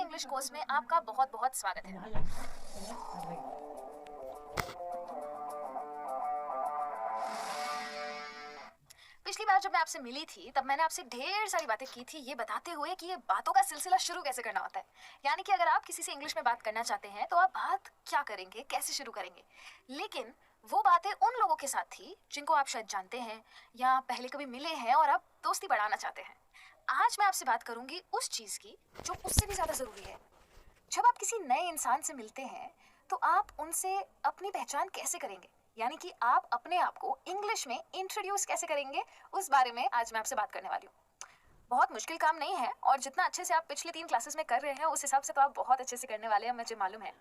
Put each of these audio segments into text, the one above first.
English course में आपका बहुत बहुत स्वागत है। पिछली बार जब मैं आपसे मिली थी तब मैंने आपसे ढेर सारी बातें की थी ये बताते हुए कि ये बातों का सिलसिला शुरू कैसे करना होता है। यानी कि अगर आप किसी से इंग्लिश में बात करना चाहते हैं तो आप बात क्या करेंगे, कैसे शुरू करेंगे। लेकिन वो बातें उन लोगों के साथ थी जिनको आप शायद जानते हैं या पहले कभी मिले हैं और आप दोस्ती बढ़ाना चाहते हैं। आज मैं आपसे बात करूंगी उस चीज की जो उससे भी ज्यादा जरूरी है। जब आप किसी नए इंसान से मिलते हैं तो आप उनसे अपनी पहचान कैसे करेंगे, यानी कि आप अपने आप को इंग्लिश में इंट्रोड्यूस कैसे करेंगे, उस बारे में आज मैं आपसे बात करने वाली हूँ। बहुत मुश्किल काम नहीं है और जितना अच्छे से आप पिछले 3 क्लासेस में कर रहे हैं उस हिसाब से तो आप बहुत अच्छे से करने वाले हैं, मुझे मालूम है।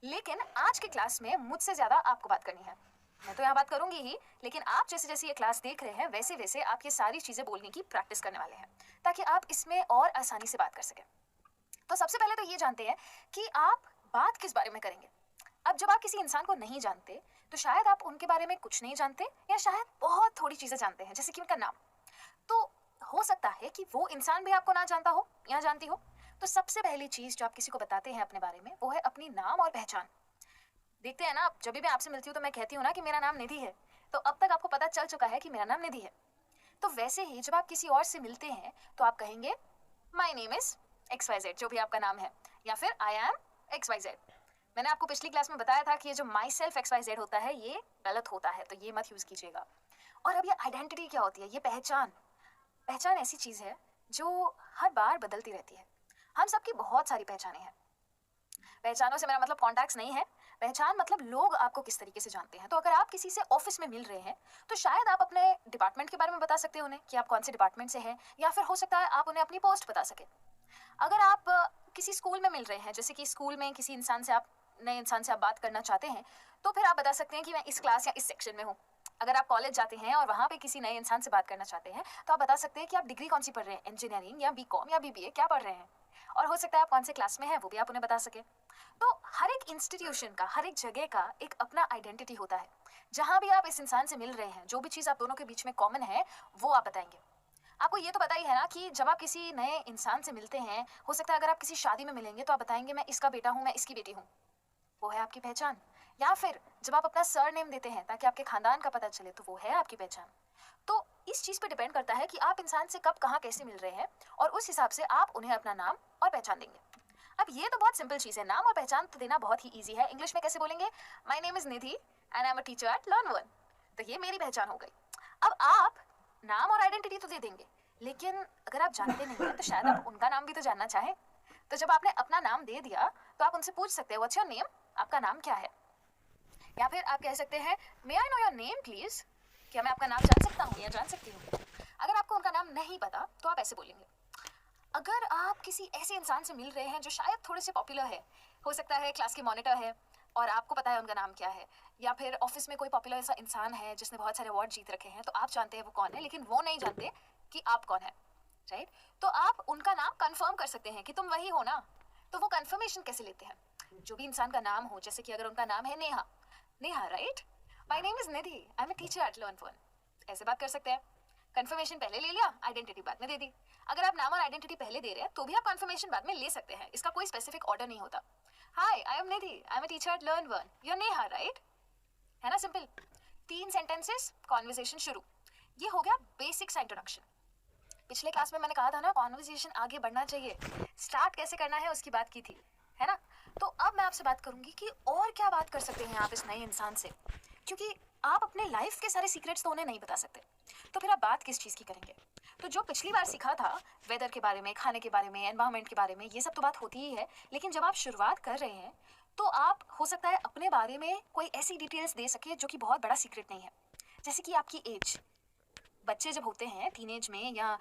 लेकिन आज की क्लास में मुझसे ज़्यादा आपको बात करनी है। मैं तो यहाँ बात करूंगी ही, लेकिन आप जैसे जैसे ये क्लास देख रहे हैं वैसे वैसे आप ये सारी चीज़ें बोलने की प्रैक्टिस करने वाले हैं ताकि आप इसमें और आसानी से बात कर सकें। तो सबसे पहले तो ये जानते हैं कि आप बात किस बारे में करेंगे। अब जब आप किसी इंसान को नहीं जानते तो शायद आप उनके बारे में कुछ नहीं जानते या शायद बहुत थोड़ी चीजें जानते हैं, जैसे कि उनका नाम। तो हो सकता है कि वो इंसान भी आपको ना जानता हो या जानती हो। तो सबसे पहली चीज जो आप किसी को बताते हैं अपने बारे में वो है अपनी नाम और पहचान। देखते हैं ना, जब भी मैं आपसे मिलती हूँ तो मैं कहती हूँ ना कि मेरा नाम निधि है, तो अब तक आपको पता चल चुका है कि मेरा नाम निधि है। तो वैसे ही जब आप किसी और से मिलते हैं तो आप कहेंगे माई नेम इज XYZ, जो भी आपका नाम है, या फिर आई एम XYZ। मैंने आपको पिछली क्लास में बताया था कि ये जो माई सेल्फ XYZ होता है ये गलत होता है, तो ये मत यूज कीजिएगा। और अब ये आइडेंटिटी क्या होती है, ये पहचान। पहचान ऐसी चीज है जो हर बार बदलती रहती है। हम सबकी बहुत सारी पहचानें हैं। पहचानों से मेरा मतलब कॉन्टैक्ट्स नहीं है, पहचान मतलब लोग आपको किस तरीके से जानते हैं। तो अगर आप किसी से ऑफिस में मिल रहे हैं तो शायद आप अपने डिपार्टमेंट के बारे में बता सकते हैं उन्हें कि आप कौन से डिपार्टमेंट से हैं, या फिर हो सकता है आप उन्हें अपनी पोस्ट बता सके। अगर आप किसी स्कूल में मिल रहे हैं, जैसे कि स्कूल में किसी इंसान से आप नए इंसान से आप बात करना चाहते हैं, तो फिर आप बता सकते हैं कि मैं इस क्लास या इस सेक्शन में हूँ। अगर आप कॉलेज जाते हैं और वहाँ पे किसी नए इंसान से बात करना चाहते हैं तो आप बता सकते हैं कि आप डिग्री कौन सी पढ़ रहे हैं, इंजीनियरिंग या BCom या BBA क्या पढ़ रहे हैं। और हो सकता है आप कौन से क्लास में हैं वो भी आप उन्हें बता सके। तो हर एक इंस्टीट्यूशन का, हर एक जगह का एक अपना आइडेंटिटी होता है। जहाँ भी आप इस इंसान से मिल रहे हैं, जो भी चीज़ आप दोनों के बीच में कॉमन है वो आप बताएंगे। आपको ये तो पता ही है ना कि जब आप किसी नए इंसान से मिलते हैं, हो सकता है अगर आप किसी शादी में मिलेंगे तो आप बताएंगे मैं इसका बेटा हूँ, मैं इसकी बेटी हूँ। वो है आपकी पहचान। या फिर जब आप अपना सर नेम देते हैं ताकि आपके खानदान का पता चले, तो वो है आपकी पहचान। तो इस चीज़ पे डिपेंड करता है कि आप इंसान से कब कहाँ कैसे मिल रहे हैं और उस हिसाब से आप उन्हें अपना नाम और पहचान देंगे। अब ये तो बहुत सिंपल चीज़ है, नाम और पहचान तो देना बहुत ही ईजी है। इंग्लिश में कैसे बोलेंगे, my name is Nidhi and I am a teacher at Learn One. तो ये मेरी पहचान हो गई। अब आप नाम और आइडेंटिटी तो दे देंगे, लेकिन अगर आप जानते नहीं हैं तो शायद आप उनका नाम भी तो जानना चाहें। तो जब आपने अपना नाम दे दिया तो आप उनसे पूछ सकते हैं व्हाट्स योर नेम, आपका नाम क्या है। या फिर आप कह सकते हैं may I know your name please, क्या मैं आपका नाम जान सकता हूँ या जान सकती हूँ। अगर आपको उनका नाम नहीं पता तो आप ऐसे बोलेंगे। अगर आप किसी ऐसे इंसान से मिल रहे हैं जो शायद थोड़े से पॉपुलर है, हो सकता है क्लास के मॉनिटर है और आपको पता है उनका नाम क्या है, या फिर ऑफिस में कोई पॉपुलर ऐसा इंसान है जिसने बहुत सारे अवार्ड जीत रखे हैं, तो आप जानते हैं वो कौन है लेकिन वो नहीं जानते कि आप कौन है, राइट। तो आप उनका नाम कंफर्म कर सकते हैं कि तुम वही हो ना। तो वो कंफर्मेशन कैसे लेते हैं, जो भी इंसान का नाम हो, जैसे कि अगर उनका नाम है Neha, Neha right, my name is Nidhi, I am a teacher at Learn One, ऐसे बात कर सकते हैं। कंफर्मेशन पहले ले लिया, आइडेंटिटी बाद में दे दी। अगर आप नाम और आइडेंटिटी पहले दे रहे हैं तो भी आप कंफर्मेशन बाद में ले सकते हैं, इसका कोई स्पेसिफिक ऑर्डर नहीं होता। Hi I am Nidhi, I am a teacher at Learn One, you are Neha right, है ना सिंपल। 3 सेंटेंसेस, कॉन्वर्सेशन शुरू। ये हो गया बेसिक सा इंट्रोडक्शन। पिछले क्लास में मैंने कहा था ना कॉन्वर्सेशन आगे बढ़ना चाहिए, स्टार्ट कैसे करना है उसकी बात की थी, है ना। तो अब मैं आपसे बात करूंगी कि और क्या बात कर सकते हैं आप इस नए इंसान से, क्योंकि आप अपने लाइफ के सारे सीक्रेट्स तो उन्हें नहीं बता सकते। तो फिर आप बात किस चीज़ की करेंगे। तो जो पिछली बार सीखा था, वेदर के बारे में, खाने के बारे में, एनवायरनमेंट के बारे में, ये सब तो बात होती ही है। लेकिन जब आप शुरुआत कर रहे हैं तो आप हो सकता है अपने बारे में कोई ऐसी डिटेल्स दे सके जो कि बहुत बड़ा सीक्रेट नहीं है। जैसे कि आपकी एज, बच्चे जब होते हैं टीनेज में या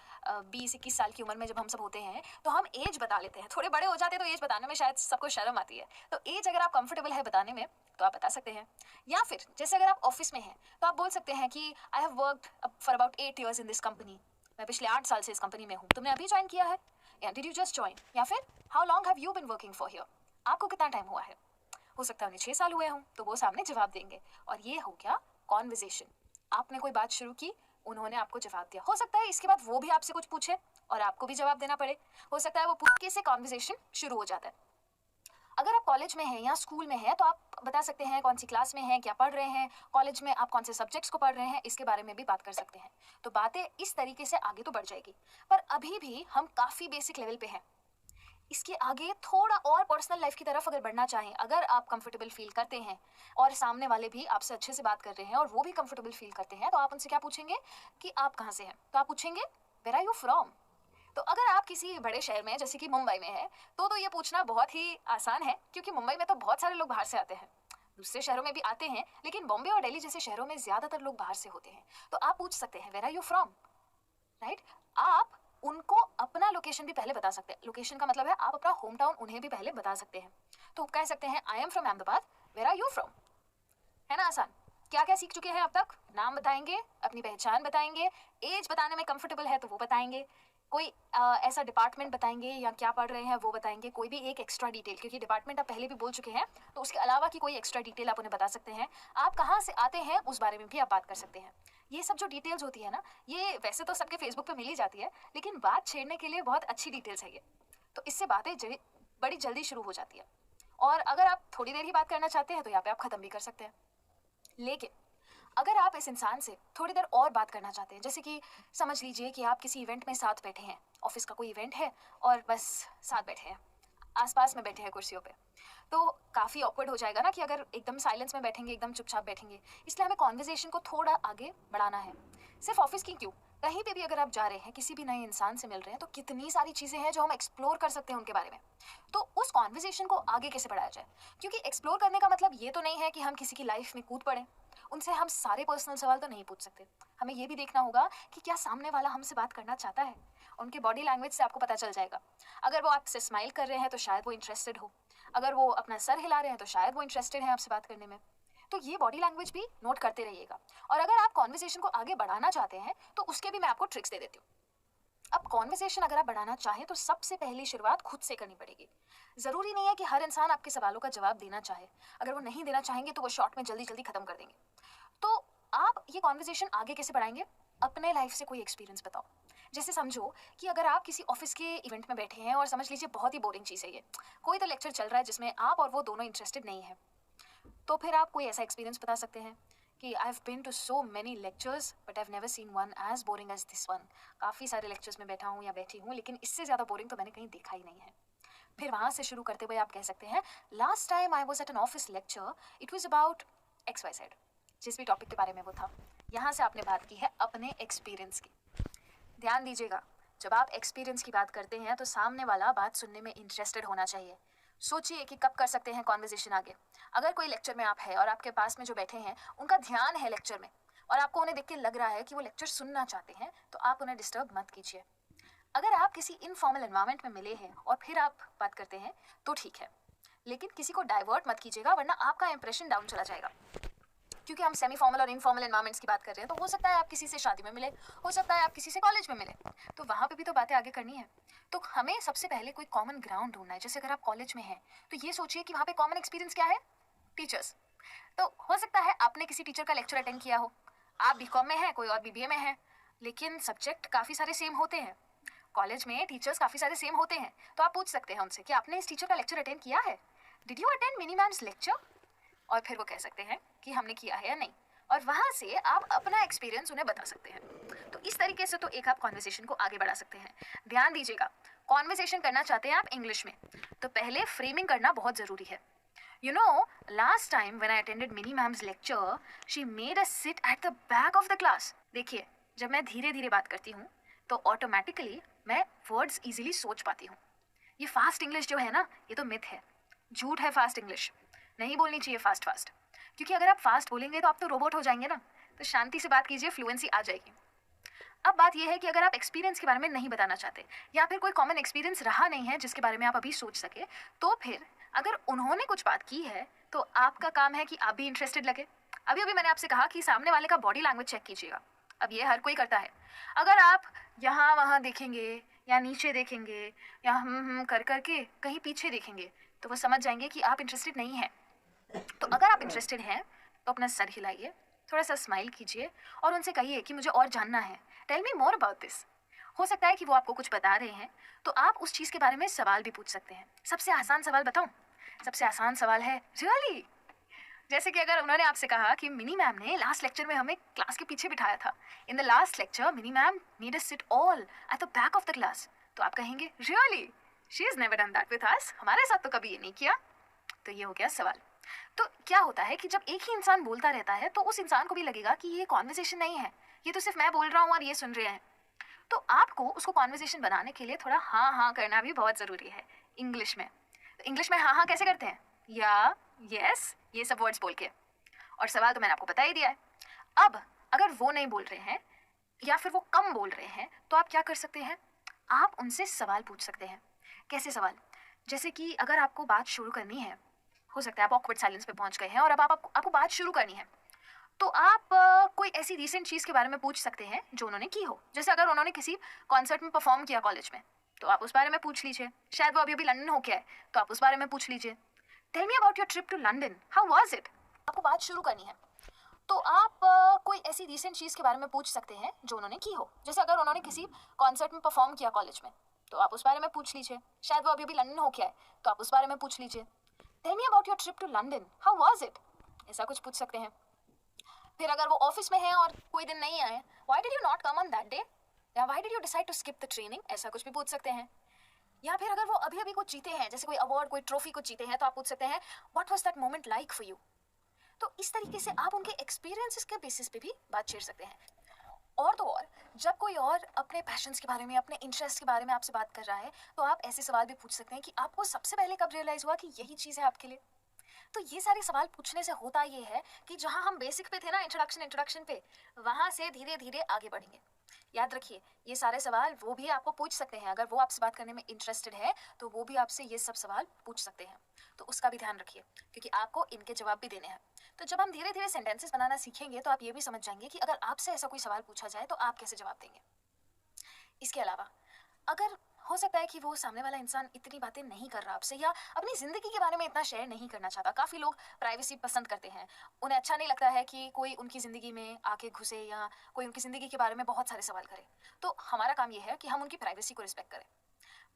20-21 साल की उम्र में जब हम सब होते हैं तो हम एज बता लेते हैं। थोड़े बड़े हो जाते हैं तो एज बताने में शायद सबको शर्म आती है। तो एज अगर आप कंफर्टेबल है बताने में तो आप बता सकते हैं। या फिर जैसे अगर आप ऑफिस में हैं तो आप बोल सकते हैं कि I have worked for about 8 years in this company, मैं पिछले 8 साल से इस कंपनी में हूँ, तुमने अभी ज्वाइन किया है या डिड यू जस्ट ज्वाइन, या फिर how long have you been working for here, आपको कितना टाइम हुआ है। हो सकता है उन्हें 6 साल हुए हों तो वो सामने जवाब देंगे। और ये हो गया कॉन्वर्सेशन। आपने कोई बात शुरू की, उन्होंने आपको जवाब दिया। हो सकता है इसके बाद वो भी आपसे कुछ पूछे, और आपको भी जवाब देना पड़े। हो सकता है वो पूछे से कॉन्वर्सेशन शुरू हो जाता है। अगर आप कॉलेज में हैं या स्कूल में हैं तो आप बता सकते हैं कौन सी क्लास में हैं, क्या पढ़ रहे हैं, कॉलेज में आप कौन से सब्जेक्ट्स को पढ़ रहे हैं, इसके बारे में भी बात कर सकते हैं। तो बातें इस तरीके से आगे तो बढ़ जाएगी, पर अभी भी हम काफ़ी बेसिक लेवल पे हैं। इसके आगे थोड़ा और पर्सनल लाइफ की तरफ अगर बढ़ना चाहें, अगर आप कंफर्टेबल फील करते हैं और सामने वाले भी आपसे अच्छे से बात कर रहे हैं और वो भी कंफर्टेबल फील करते हैं, तो आप उनसे क्या पूछेंगे कि आप कहाँ से हैं। तो आप पूछेंगे वेयर आर यू फ्रॉम। तो अगर आप किसी बड़े शहर में जैसे कि मुंबई में है तो ये पूछना बहुत ही आसान है, क्योंकि मुंबई में तो बहुत सारे लोग बाहर से आते हैं। दूसरे शहरों में भी आते हैं, लेकिन बॉम्बे और दिल्ली जैसे शहरों में ज्यादातर लोग बाहर से होते हैं। तो आप पूछ सकते हैं where are you from, right. आप उनको अपना लोकेशन भी पहले बता सकते हैं। लोकेशन का मतलब है आप अपना होम टाउन उन्हें भी पहले बता सकते हैं। तो कह सकते हैं I am from Ahmedabad, where are you from. है ना आसान। क्या क्या सीख चुके हैं अब तक? नाम बताएंगे, अपनी पहचान बताएंगे, एज बताने में कंफर्टेबल है तो वो बताएंगे, कोई ऐसा डिपार्टमेंट बताएंगे या क्या पढ़ रहे हैं वो बताएंगे, कोई भी एक एक्स्ट्रा डिटेल, क्योंकि डिपार्टमेंट आप पहले भी बोल चुके हैं तो उसके अलावा की कोई एक्स्ट्रा डिटेल आप उन्हें बता सकते हैं। आप कहाँ से आते हैं उस बारे में भी आप बात कर सकते हैं। ये सब जो डिटेल्स होती है ना, ये वैसे तो सबके फेसबुक पे मिल ही जाती है, लेकिन बात छेड़ने के लिए बहुत अच्छी डिटेल्स है ये। तो इससे बातें बड़ी जल्दी शुरू हो जाती है। और अगर आप थोड़ी देर ही बात करना चाहते हैं तो यहाँ पे आप ख़त्म भी कर सकते हैं। लेकिन अगर आप इस इंसान से थोड़ी देर और बात करना चाहते हैं, जैसे कि समझ लीजिए कि आप किसी इवेंट में साथ बैठे हैं, ऑफिस का कोई इवेंट है और बस साथ बैठे हैं, आसपास में बैठे हैं कुर्सियों पे, तो काफ़ी ऑकवर्ड हो जाएगा ना कि अगर एकदम साइलेंस में बैठेंगे, एकदम चुपचाप बैठेंगे। इसलिए हमें कॉन्वर्जेशन को थोड़ा आगे बढ़ाना है। सिर्फ ऑफिस की क्यों, कहीं पे भी अगर आप जा रहे हैं, किसी भी नए इंसान से मिल रहे हैं, तो कितनी सारी चीज़ें हैं जो हम एक्सप्लोर कर सकते हैं उनके बारे में। तो उस कॉन्वर्जेशन को आगे कैसे बढ़ाया जाए, क्योंकि एक्सप्लोर करने का मतलब ये तो नहीं है कि हम किसी की लाइफ में कूद पड़े। उनसे हम सारे पर्सनल सवाल तो नहीं पूछ सकते। हमें ये भी देखना होगा कि क्या सामने वाला हमसे बात करना चाहता है। उनके बॉडी लैंग्वेज से आपको पता चल जाएगा। अगर वो आपसे स्माइल कर रहे हैं तो शायद वो इंटरेस्टेड हो, अगर वो अपना सर हिला रहे हैं तो शायद वो इंटरेस्टेड है आपसे बात करने में। तो ये बॉडी लैंग्वेज भी नोट करते रहिएगा। और अगर आप कॉन्वर्सेशन को आगे बढ़ाना चाहते हैं तो उसके भी मैं आपको ट्रिक्स दे देती हूँ। अब कॉन्वर्सेशन अगर आप बढ़ाना चाहें तो सबसे पहली शुरुआत खुद से करनी पड़ेगी। ज़रूरी नहीं है कि हर इंसान आपके सवालों का जवाब देना चाहे। अगर वो नहीं देना चाहेंगे तो वो शॉर्ट में जल्दी जल्दी खत्म कर देंगे। तो आप ये कॉन्वर्सेशन आगे कैसे बढ़ाएंगे? अपने लाइफ से कोई एक्सपीरियंस बताओ। जैसे समझो कि अगर आप किसी ऑफिस के इवेंट में बैठे हैं और समझ लीजिए बहुत ही बोरिंग चीज़ है ये, कोई तो लेक्चर चल रहा है जिसमें आप और वो दोनों इंटरेस्टेड नहीं है। तो फिर आप कोई ऐसा एक्सपीरियंस बता सकते हैं कि I have been to so many lectures but I have never seen one as boring as this one. काफ़ी सारे लेक्चर्स में बैठा हूँ या बैठी हूँ, लेकिन इससे ज़्यादा बोरिंग तो मैंने कहीं देखा ही नहीं है। फिर वहाँ से शुरू करते हुए आप कह सकते हैं last time I was at an office lecture, it was about X Y Z. जिस भी टॉपिक के बारे में वो था, यहाँ से आपने बात की है अपने एक्सपीरियंस की। ध्यान दीजिएगा, जब आप एक्सपीरियंस की बात करते हैं तो सामने वाला बात सुनने में इंटरेस्टेड होना चाहिए। सोचिए कि कब कर सकते हैं कॉन्वर्सेशन आगे। अगर कोई लेक्चर में आप है और आपके पास में जो बैठे हैं उनका ध्यान है लेक्चर में और आपको उन्हें देख के लग रहा है कि वो लेक्चर सुनना चाहते हैं, तो आप उन्हें डिस्टर्ब मत कीजिए। अगर आप किसी इनफॉर्मल एनवायरनमेंट में मिले हैं और फिर आप बात करते हैं तो ठीक है, लेकिन किसी को डाइवर्ट मत कीजिएगा, वरना आपका इंप्रेशन डाउन चला जाएगा। क्योंकि हम सेमी फॉर्मल और इनफॉर्मल एनवायरनमेंट्स की बात कर रहे हैं, तो हो सकता है आप किसी से शादी में मिले, हो सकता है आप किसी से कॉलेज में मिले, तो वहाँ पे भी तो बातें आगे करनी है। तो हमें सबसे पहले कोई कॉमन ग्राउंड ढूंढना है। जैसे अगर आप कॉलेज में हैं तो ये सोचिए कि वहाँ पे कॉमन एक्सपीरियंस क्या है? टीचर्स। तो हो सकता है आपने किसी टीचर का लेक्चर अटेंड किया हो, आप बीकॉम में हैं, कोई और बीबीए में है, लेकिन सब्जेक्ट काफ़ी सारे सेम होते हैं। कॉलेज में टीचर्स काफ़ी सारे सेम होते हैं, तो आप पूछ सकते हैं उनसे कि आपने इस टीचर का लेक्चर अटेंड किया है, did you attend mini ma'am's lecture. और फिर वो कह सकते हैं कि हमने किया है या नहीं, और वहाँ से आप अपना एक्सपीरियंस उन्हें बता सकते हैं। तो इस तरीके से तो एक आप कॉन्वर्सेशन को आगे बढ़ा सकते हैं। ध्यान दीजिएगा, कॉन्वर्सेशन करना चाहते हैं आप इंग्लिश में, तो पहले फ्रेमिंग करना बहुत ज़रूरी है। You know, last time when I attended Minnie Ma'am's lecture, she made us sit at the back of the class. देखिए, जब मैं धीरे धीरे बात करती हूँ तो ऑटोमेटिकली मैं वर्ड्स इजीली सोच पाती हूँ। ये फास्ट इंग्लिश जो है ना, ये तो मिथ है, झूठ है। फास्ट इंग्लिश नहीं बोलनी चाहिए फास्ट, क्योंकि अगर आप फास्ट बोलेंगे तो आप तो रोबोट हो जाएंगे ना। तो शांति से बात कीजिए, फ्लुएंसी आ जाएगी। अब बात यह है कि अगर आप एक्सपीरियंस के बारे में नहीं बताना चाहते या फिर कोई कॉमन एक्सपीरियंस रहा नहीं है जिसके बारे में आप अभी सोच सके, तो फिर अगर उन्होंने कुछ बात की है तो आपका काम है कि आप भी इंटरेस्टेड लगे। अभी अभी मैंने आपसे कहा कि सामने वाले का बॉडी लैंग्वेज चेक कीजिएगा। अब ये हर कोई करता है। अगर आप यहाँ वहाँ देखेंगे या नीचे देखेंगे या कर करके कहीं पीछे देखेंगे तो वो समझ जाएंगे कि आप इंटरेस्टेड नहीं हैं। तो अगर आप इंटरेस्टेड हैं तो अपना सर हिलाइए, थोड़ा सा स्माइल कीजिए और उनसे कहिए कि मुझे और जानना है, tell me more about this. हो सकता है कि वो आपको कुछ बता रहे हैं, तो आप उस चीज़ के बारे में सवाल भी पूछ सकते हैं। सबसे आसान सवाल बताऊँ? सबसे आसान सवाल है रियली? जैसे कि अगर उन्होंने आपसे कहा कि मिनी मैम ने लास्ट लेक्चर में हमें क्लास के पीछे बिठाया था। In the last lecture mini ma'am need us sit all at the back of the class. तो आप कहेंगे really? She is never done that with us. हमारे साथ तो कभी ये नहीं किया। तो ये हो गया सवाल। तो क्या होता है कि जब एक ही इंसान बोलता रहता है तो उस इंसान को भी लगेगा कि ये कॉन्वर्सेशन नहीं है, ये तो सिर्फ मैं बोल रहा हूँ और ये सुन रहे हैं। तो आपको उसको कॉन्वर्सेशन बनाने के लिए थोड़ा हाँ हाँ करना भी बहुत ज़रूरी है इंग्लिश में। तो इंग्लिश में हाँ हाँ कैसे करते हैं? या, यस, ये सब वर्ड्स बोल के। और सवाल तो मैंने आपको बता ही दिया है। अब अगर वो नहीं बोल रहे हैं या फिर वो कम बोल रहे हैं तो आप क्या कर सकते हैं? आप उनसे सवाल पूछ सकते हैं। कैसे सवाल? जैसे कि अगर आपको बात शुरू करनी है, हो सकता है आप ऑकवर्ड साइलेंस पे पहुंच गए हैं और अब आपको बात शुरू करनी है, तो आप कोई ऐसी रीसेंट चीज़ के बारे में पूछ सकते हैं जो उन्होंने की हो। जैसे अगर उन्होंने किसी कॉन्सर्ट में परफॉर्म किया कॉलेज में, तो आप उस बारे में पूछ लीजिए। शायद वो अभी अभी लंदन होके आए, तो आप उस बारे में पूछ लीजिए। Tell me about your trip to London, how was it? आपको बात शुरू करनी है, तो आप कोई ऐसी रीसेंट चीज़ के बारे में पूछ सकते हैं जो उन्होंने की हो। जैसे अगर उन्होंने किसी कॉन्सर्ट में परफॉर्म किया कॉलेज में, तो आप उस बारे में पूछ लीजिए। शायद वो अभी अभी लंदन होके आए, तो आप उस बारे में पूछ लीजिए। Tell me about your trip to London, how was it? ऐसा कुछ पूछ सकते हैं। फिर अगर वो ऑफिस में हैं और कोई दिन नहीं आए, why did you not come on that day, या why did you decide to skip the training, ऐसा कुछ भी पूछ सकते हैं। या फिर अगर वो अभी अभी कुछ जीते हैं, जैसे कोई अवार्ड, कोई ट्रॉफी कुछ जीते हैं, तो आप पूछ सकते हैं what was that moment like for you. तो इस तरीके से आप उनके एक्सपीरियंसेस के बेसिस पे भी बात छेड़ सकते हैं। और तो और, जब कोई और अपने पैशंस के बारे में, अपने इंटरेस्ट के बारे में आपसे बात कर रहा है, तो आप ऐसे सवाल भी पूछ सकते हैं कि आपको सबसे पहले कब रियलाइज हुआ कि यही चीज़ है आपके लिए। तो ये सारे सवाल पूछने से होता ये है कि जहाँ हम बेसिक पे थे ना, इंट्रोडक्शन पे, वहाँ से धीरे धीरे आगे बढ़ेंगे। याद रखिए, ये सारे सवाल वो भी आपको पूछ सकते हैं। अगर वो आपसे बात करने में इंटरेस्टेड है तो वो भी आपसे ये सब सवाल पूछ सकते हैं। तो उसका भी ध्यान रखिए, क्योंकि आपको इनके जवाब भी देने हैं। तो जब हम धीरे धीरे सेंटेंसेस बनाना सीखेंगे तो आप ये भी समझ जाएंगे कि अगर आपसे ऐसा कोई सवाल पूछा जाए तो आप कैसे जवाब देंगे। इसके अलावा अगर हो सकता है कि वो सामने वाला इंसान इतनी बातें नहीं कर रहा आपसे, या अपनी ज़िंदगी के बारे में इतना शेयर नहीं करना चाहता। काफ़ी लोग प्राइवेसी पसंद करते हैं। उन्हें अच्छा नहीं लगता है कि कोई उनकी ज़िंदगी में आके घुसे या कोई उनकी ज़िंदगी के बारे में बहुत सारे सवाल करे। तो हमारा काम ये है कि हम उनकी प्राइवेसी को रिस्पेक्ट करें।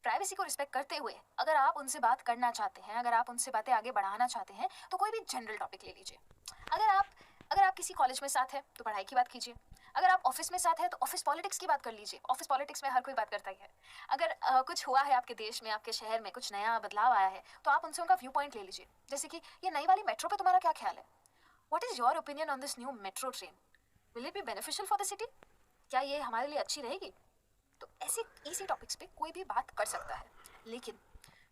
प्राइवेसी को रिस्पेक्ट करते हुए अगर आप उनसे बात करना चाहते हैं, अगर आप उनसे बातें आगे बढ़ाना चाहते हैं, तो कोई भी जनरल टॉपिक ले लीजिए। अगर आप किसी कॉलेज में साथ हैं तो पढ़ाई की बात कीजिए। अगर आप ऑफिस में साथ हैं तो ऑफिस पॉलिटिक्स की बात कर लीजिए। ऑफिस पॉलिटिक्स में हर कोई बात करता ही है। अगर कुछ हुआ है आपके देश में, आपके शहर में कुछ नया बदलाव आया है, तो आप उनसे उनका व्यू पॉइंट ले लीजिए। जैसे कि ये नई वाली मेट्रो पे तुम्हारा क्या ख्याल है? What is your opinion on this new metro train? Will it be beneficial for the city? क्या ये हमारे लिए अच्छी रहेगी? तो ऐसे इसी टॉपिक्स पे कोई भी बात कर सकता है। लेकिन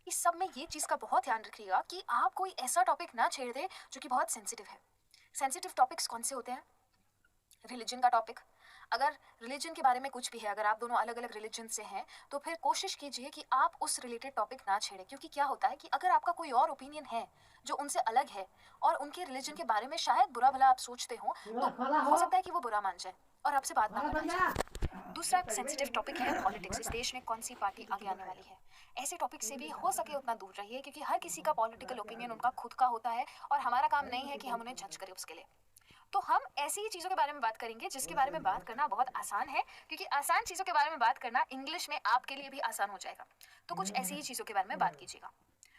इस सब में ये चीज़ का बहुत ध्यान रखिएगा कि आप कोई ऐसा टॉपिक ना छेड़ दें जो कि बहुत सेंसिटिव है। सेंसिटिव टॉपिक्स कौन से होते हैं? रिलीजन का टॉपिक। अगर रिलीजन के बारे में कुछ भी है, अगर आप दोनों अलग अलग रिलीजन से हैं, तो फिर कोशिश कीजिए कि आप उस रिलेटेड टॉपिक ना छेड़ें। क्योंकि क्या होता है कि अगर आपका कोई और ओपिनियन है जो उनसे अलग है और उनके रिलीजन के बारे में शायद बुरा भला आप सोचते हो, तो हो सकता है कि वो बुरा मान जाए और आपसे बात ना करना चाहे। दूसरा सेंसिटिव टॉपिक है पॉलिटिक्स। इस देश में कौन सी पार्टी आगे आने वाली है। ऐसे टॉपिक से भी हो सके उतना दूर रहिए, क्योंकि हर किसी का पॉलिटिकल ओपिनियन उनका खुद का होता है और हमारा काम नहीं है कि हम उन्हें जज करें उसके लिए। तो हम ऐसी ही चीज़ों के बारे में बात करेंगे जिसके बारे में बात करना बहुत आसान है, क्योंकि आसान चीज़ों के बारे में बात करना इंग्लिश में आपके लिए भी आसान हो जाएगा। तो कुछ ऐसी ही चीज़ों के बारे में बात कीजिएगा।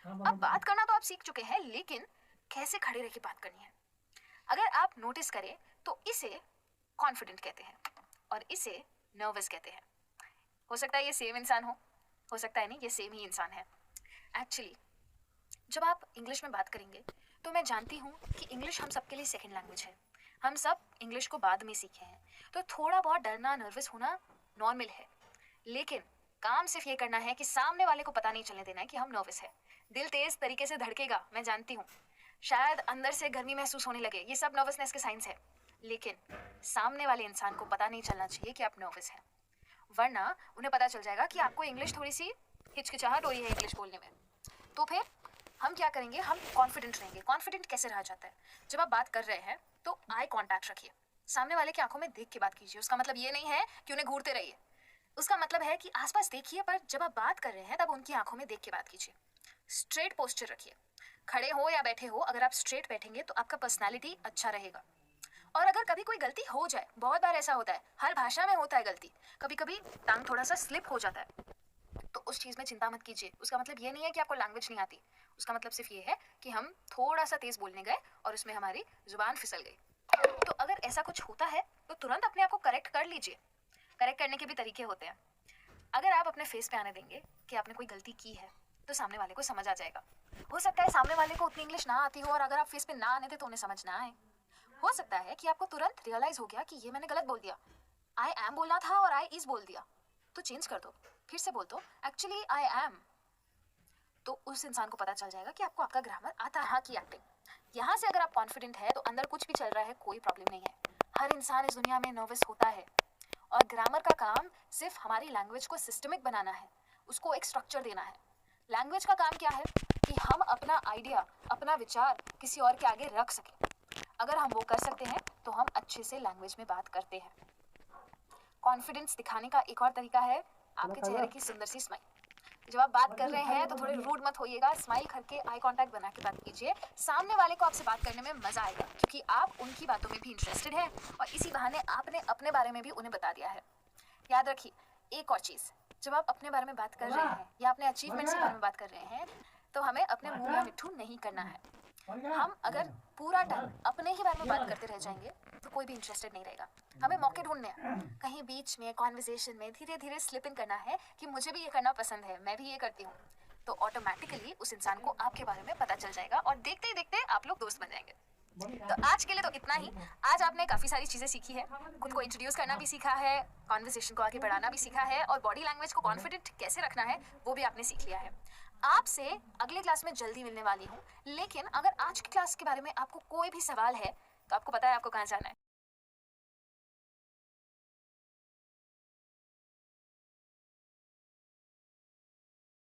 अब बात करना तो आप सीख चुके हैं, लेकिन कैसे खड़े रह के बात करनी है। अगर आप नोटिस करें तो इसे कॉन्फिडेंट कहते हैं और इसे नर्वस कहते हैं। हो सकता है ये सेम इंसान हो सकता है नहीं, ये सेम ही इंसान है। एक्चुअली जब आप इंग्लिश में बात करेंगे तो मैं जानती हूँ कि इंग्लिश हम सबके लिए सेकंड लैंग्वेज है। हम सब इंग्लिश को बाद में सीखे हैं, तो थोड़ा बहुत डरना, नर्वस होना नॉर्मल है। लेकिन काम सिर्फ ये करना है कि सामने वाले को पता नहीं चलने देना है कि हम नर्वस है। दिल तेज तरीके से धड़केगा, मैं जानती हूँ। शायद अंदर से गर्मी महसूस होने लगे, ये सब नर्वसनेस के साइंस है। लेकिन सामने वाले इंसान को पता नहीं चलना चाहिए कि आप नर्वस हैं, वरना उन्हें पता चल जाएगा कि आपको इंग्लिश थोड़ी सी हिचकिचाहट हो रही है इंग्लिश बोलने में। तो फिर हम क्या करेंगे? हम कॉन्फिडेंट रहेंगे। कॉन्फिडेंट कैसे रहा जाता है? जब आप बात कर रहे हैं तो आई कांटेक्ट रखिए। सामने वाले की आंखों में देख के बात कीजिए। उसका मतलब ये नहीं है कि उन्हें घूरते रहिए, उसका मतलब है कि आसपास देखिए, पर जब आप बात कर रहे हैं तब उनकी आंखों में देख के बात कीजिए। स्ट्रेट पोस्चर रखिए। खड़े हो या बैठे हो, अगर आप स्ट्रेट बैठेंगे तो आपका पर्सनैलिटी अच्छा रहेगा। और अगर कभी कोई गलती हो जाए, बहुत बार ऐसा होता है, हर भाषा में होता है गलती, कभी कभी टंग थोड़ा सा स्लिप हो जाता है, तो उस चीज़ में चिंता मत कीजिए। उसका मतलब ये नहीं है कि आपको लैंग्वेज नहीं आती, उसका मतलब सिर्फ ये है कि हम थोड़ा सा तेज़ बोलने गए और उसमें हमारी जुबान फिसल गई। तो अगर ऐसा कुछ होता है तो तुरंत अपने आप को करेक्ट कर लीजिए। करेक्ट करने के भी तरीके होते हैं। अगर आप अपने फेस पे आने देंगे कि आपने कोई गलती की है, तो सामने वाले को समझ आ जाएगा। हो सकता है सामने वाले को उतनी इंग्लिश ना आती हो और अगर आप फेस पे ना आने दे तो उन्हें समझ ना आए। हो सकता है कि आपको तुरंत रियलाइज हो गया कि ये मैंने गलत बोल दिया, आई एम बोलना था और आई इज बोल दिया, तो चेंज कर दो, फिर से बोल दो एक्चुअली आई एम। तो उस इंसान को पता चल जाएगा कि आपको आपका ग्रामर आता है। हाँ की एक्टिंग, यहाँ से अगर आप कॉन्फिडेंट है तो अंदर कुछ भी चल रहा है कोई प्रॉब्लम नहीं है। हर इंसान इस दुनिया में नर्वस होता है और ग्रामर का काम सिर्फ हमारी लैंग्वेज को सिस्टमिक बनाना है, उसको एक स्ट्रक्चर देना है। लैंग्वेज का काम क्या है कि हम अपना आइडिया, अपना विचार किसी और के आगे रख सकें। अगर हम वो कर सकते हैं तो हम अच्छे से लैंग्वेज में बात करते हैं। कॉन्फिडेंस दिखाने का एक और तरीका है आपके चेहरे की सुंदर सी स्माइल। जब आप बात कर रहे हैं तो थोड़े रूड मत होइएगा, स्माइल करके आई कांटेक्ट बना के बात कीजिए। सामने वाले को आपसे बात करने में मजा आएगा क्योंकि आप उनकी बातों में भी इंटरेस्टेड हैं और इसी बहाने आपने अपने बारे में भी उन्हें बता दिया है। याद रखिए एक और चीज़, जब आप अपने बारे में बात कर रहे हैं या अपने अचीवमेंट्स के बारे में बात कर रहे हैं तो हमें अपने मुंह में मिट्ठू नहीं करना है। हम अगर पूरा टाइम अपने ही बारे में बात करते रह जाएंगे तो कोई भी इंटरेस्टेड नहीं रहेगा। हमें मौके ढूंढने हैं, कहीं बीच में कॉन्वर्सेशन में धीरे धीरे स्लिप इन करना है कि मुझे भी ये करना पसंद है, मैं भी ये करती हूँ। तो ऑटोमेटिकली उस इंसान को आपके बारे में पता चल जाएगा और देखते ही देखते आप लोग दोस्त बन जाएंगे। तो आज के लिए तो इतना ही। आज आपने काफ़ी सारी चीज़ें सीखी है, खुद को इंट्रोड्यूस करना भी सीखा है, कॉन्वर्सेशन को आगे बढ़ाना भी सीखा है और बॉडी लैंग्वेज को कॉन्फिडेंट कैसे रखना है वो भी आपने सीख लिया है। आपसे अगले क्लास में जल्दी मिलने वाली हूँ, लेकिन अगर आज की क्लास के बारे में आपको कोई भी सवाल है तो आपको पता है आपको कहाँ जाना है।